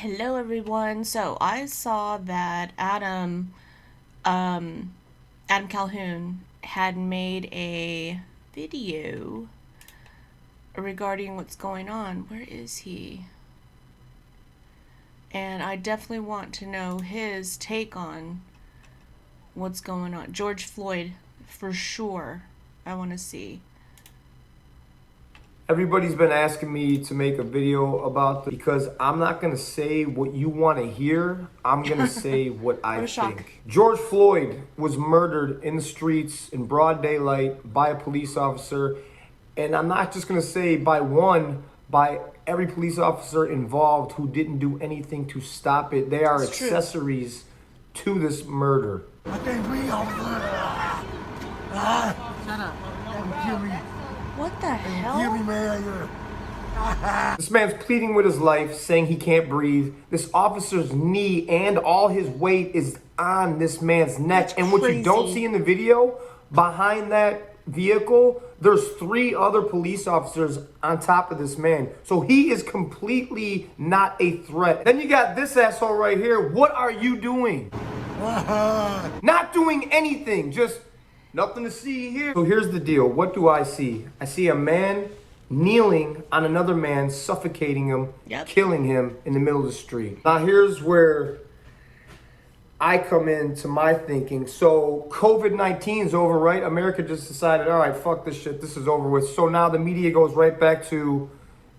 Hello everyone. So I saw that Adam Calhoun had made a video regarding what's going on. Where is he? And I definitely want to know his take on what's going on. George Floyd, for sure. I want to see. Everybody's been asking me to make a video about this because I'm not going to say what you want to hear. I'm going to say what I What a shock. think. George Floyd was murdered in the streets in broad daylight by a police officer. And I'm not just going to say by every police officer involved who didn't do anything to stop it. They are It's true. accessories to this murder. I can't breathe, officer. Shut up. Don't kill me. What the Kill me, hell? man. This man's pleading with his life, saying he can't breathe. This officer's knee and all his weight is on this man's neck. That's And what you don't crazy. see in the video, behind that vehicle, there's 3 other police officers on top of this man. So he is completely not a threat. Then you got this asshole right here. What are you doing? Not doing anything, just nothing to see here. So here's the deal. What do I see? I see a man kneeling on another man, suffocating him, Yep. killing him in the middle of the street. Now here's where I come into my thinking. So COVID-19 is over, right? America just decided, all right, fuck this shit. This is over with. So now the media goes right back to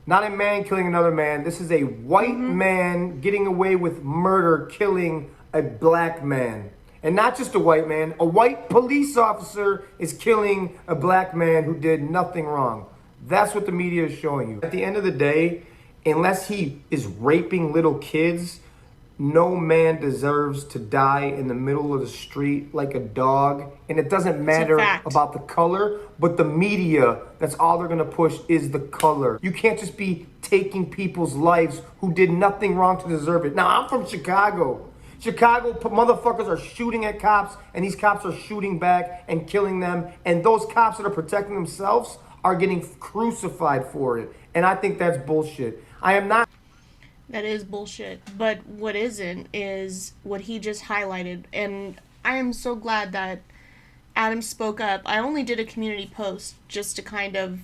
not a man killing another man. This is a white man getting away with murder, killing a black man. And not just a white man, a white police officer is killing a black man who did nothing wrong. That's what the media is showing you. At the end of the day, unless he is raping little kids, no man deserves to die in the middle of the street like a dog. And it doesn't matter fact. about the color, but the media, that's all they're gonna push is the color. You can't just be taking people's lives who did nothing wrong to deserve it. Now, I'm from Chicago. Chicago motherfuckers are shooting at cops, and these cops are shooting back and killing them. And those cops that are protecting themselves are getting crucified for it. And I think that's bullshit. I am not. That is bullshit. But what isn't is what he just highlighted. And I am so glad that Adam spoke up. I only did a community post just to kind of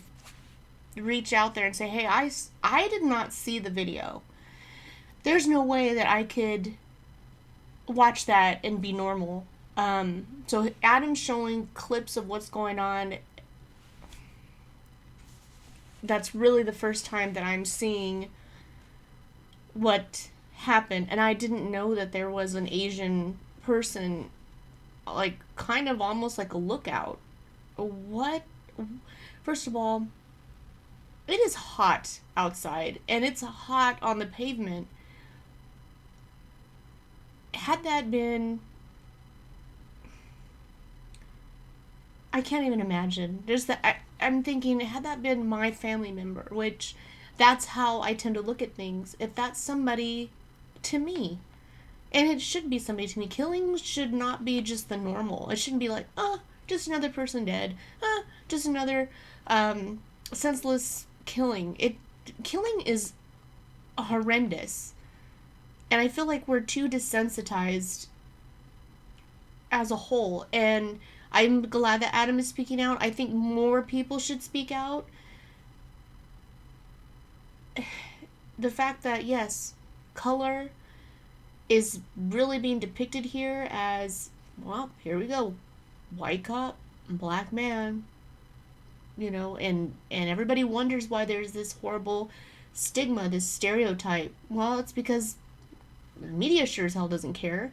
reach out there and say, hey, I did not see the video. There's no way that I could watch that and be normal. So Adam's showing clips of what's going on. That's really the first time that I'm seeing what happened, and I didn't know that there was an Asian person, like kind of almost like a lookout. What? First of all, it is hot outside, and it's hot on the pavement. Had that been, I can't even imagine. There's that. I'm thinking, had that been my family member, which that's how I tend to look at things. If that's somebody to me, and it should be somebody to me, killing should not be just the normal. It shouldn't be like, oh, just another person dead. Just another senseless killing. Killing is horrendous. And I feel like we're too desensitized as a whole. And I'm glad that Adam is speaking out. I think more people should speak out. The fact that, yes, color is really being depicted here as, well, here we go. White cop, black man. And everybody wonders why there's this horrible stigma, this stereotype. Well, it's because the media sure as hell doesn't care.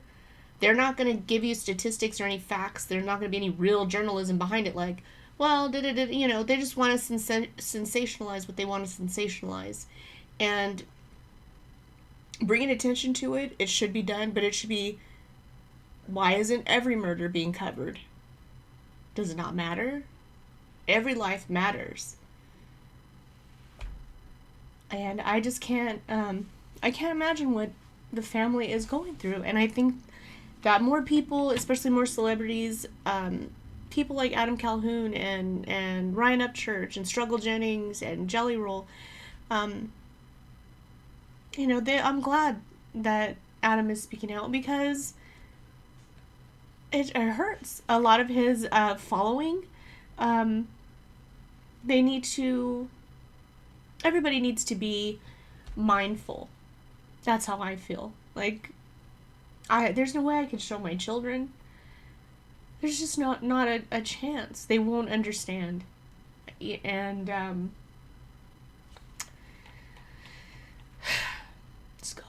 They're not going to give you statistics or any facts. There's not going to be any real journalism behind it. Like, well, they just want to sensationalize what they want to sensationalize. And bringing attention to it, it should be done, but it should be, why isn't every murder being covered? Does it not matter? Every life matters. And I just can't, I can't imagine what the family is going through. And I think that more people, especially more celebrities, people like Adam Calhoun and Ryan Upchurch and Struggle Jennings and Jelly Roll, I'm glad that Adam is speaking out, because it hurts. A lot of his following, um, they need to, everybody needs to be mindful. That's how I feel. Like, there's no way I could show my children. There's just not a chance. They won't understand. And, let's go.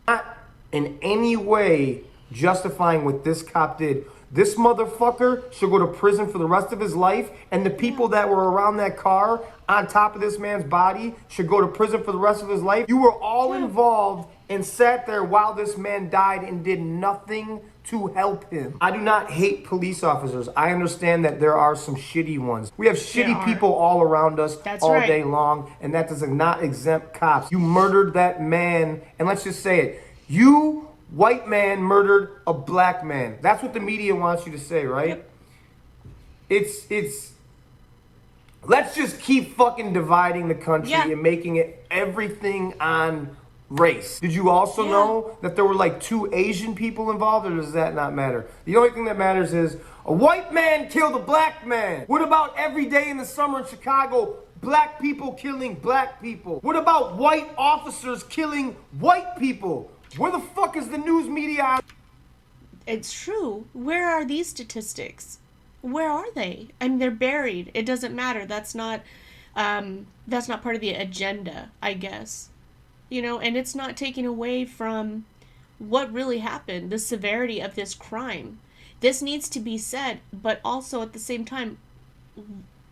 Not in any way justifying what this cop did. This motherfucker should go to prison for the rest of his life, and the people that were around that car on top of this man's body should go to prison for the rest of his life. You were all involved and sat there while this man died and did nothing to help him. I do not hate police officers. I understand that there are some shitty ones. We have shitty people all around us all day long, and that does not exempt cops. You murdered that man, and let's just say it. You, white man, murdered a black man. That's what the media wants you to say, right? Yep. It's let's just keep fucking dividing the country and making it everything on race. Did you also know that there were like 2 Asian people involved, or does that not matter? The only thing that matters is a white man killed a black man. What about every day in the summer in Chicago, black people killing black people? What about white officers killing white people? Where the fuck is the news media? It's true. Where are these statistics? Where are they? I mean, they're buried. It doesn't matter. That's not part of the agenda, I guess. You know, and it's not taking away from what really happened, the severity of this crime. This needs to be said, but also at the same time,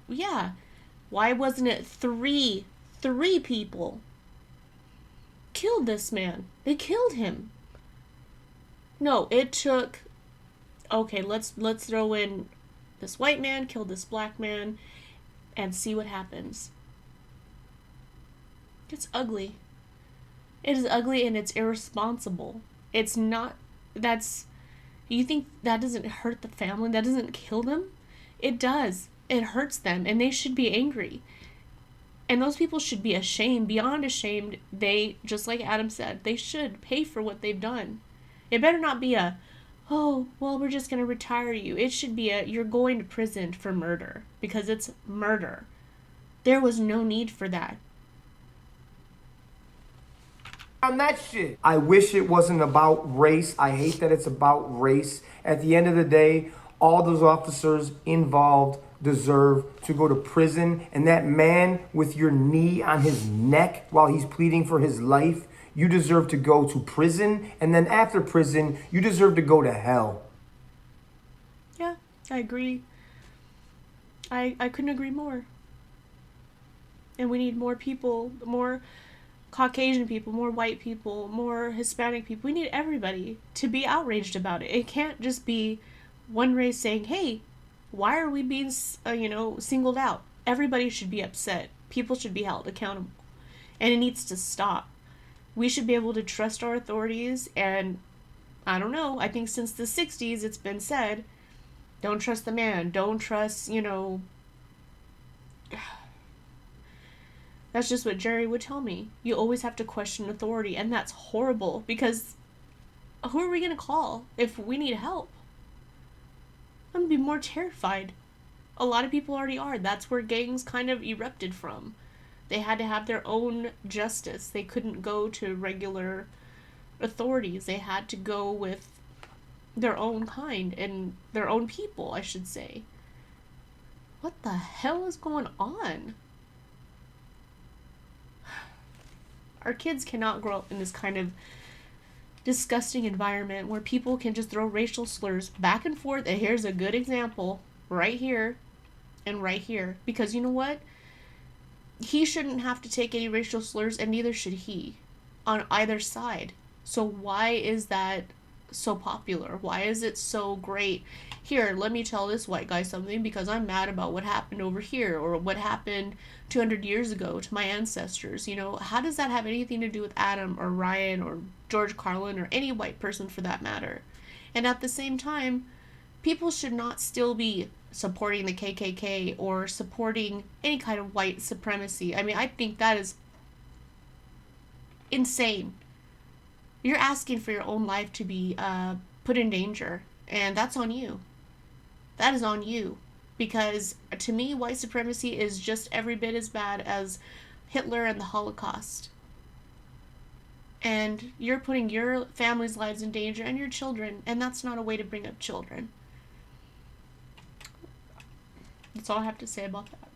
yeah, why wasn't it three people killed this man? They killed him. No, it took, okay, let's throw in this white man killed this black man and see what happens. It's ugly. It is ugly and it's irresponsible. It's not, you think that doesn't hurt the family? That doesn't kill them? It does. It hurts them, and they should be angry. And those people should be ashamed, beyond ashamed. They, just like Adam said, they should pay for what they've done. It better not be oh, well, we're just going to retire you. It should be you're going to prison for murder, because it's murder. There was no need for that. On that shit. I wish it wasn't about race. I hate that it's about race. At the end of the day, all those officers involved deserve to go to prison. And that man with your knee on his neck while he's pleading for his life, you deserve to go to prison. And then after prison, you deserve to go to hell. Yeah, I agree. I couldn't agree more. And we need more people, more Caucasian people, more white people, more Hispanic people. We need everybody to be outraged about it. It can't just be one race saying, hey, why are we being, singled out? Everybody should be upset. People should be held accountable. And it needs to stop. We should be able to trust our authorities. And I don't know, I think since the 60s it's been said, don't trust the man. Don't trust, That's just what Jerry would tell me. You always have to question authority, and that's horrible, because who are we going to call if we need help? I'm going to be more terrified. A lot of people already are. That's where gangs kind of erupted from. They had to have their own justice. They couldn't go to regular authorities. They had to go with their own kind and their own people, I should say. What the hell is going on? Our kids cannot grow up in this kind of disgusting environment where people can just throw racial slurs back and forth. And here's a good example right here and right here. Because you know what? He shouldn't have to take any racial slurs, and neither should he on either side. So why is that so popular? Why is it so great? Here, let me tell this white guy something because I'm mad about what happened over here, or what happened 200 years ago to my ancestors. How does that have anything to do with Adam or Ryan or George Carlin or any white person for that matter? And at the same time, people should not still be supporting the KKK or supporting any kind of white supremacy. I mean, I think that is insane. You're asking for your own life to be put in danger, and that's on you. That is on you. Because to me, white supremacy is just every bit as bad as Hitler and the Holocaust. And you're putting your family's lives in danger and your children, and that's not a way to bring up children. That's all I have to say about that.